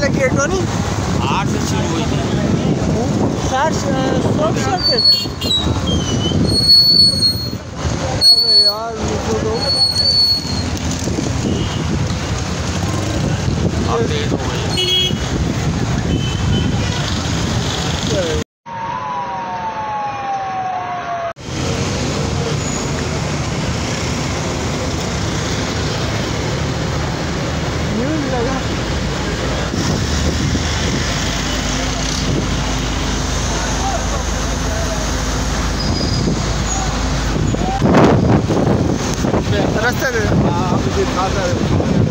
लगी है टोनी? 8 से शुरू हुई थी। 60 अरे यार मुझे तो अब देर हो गई। न्यूज़ लगा रास्ते में मुझे खाता है।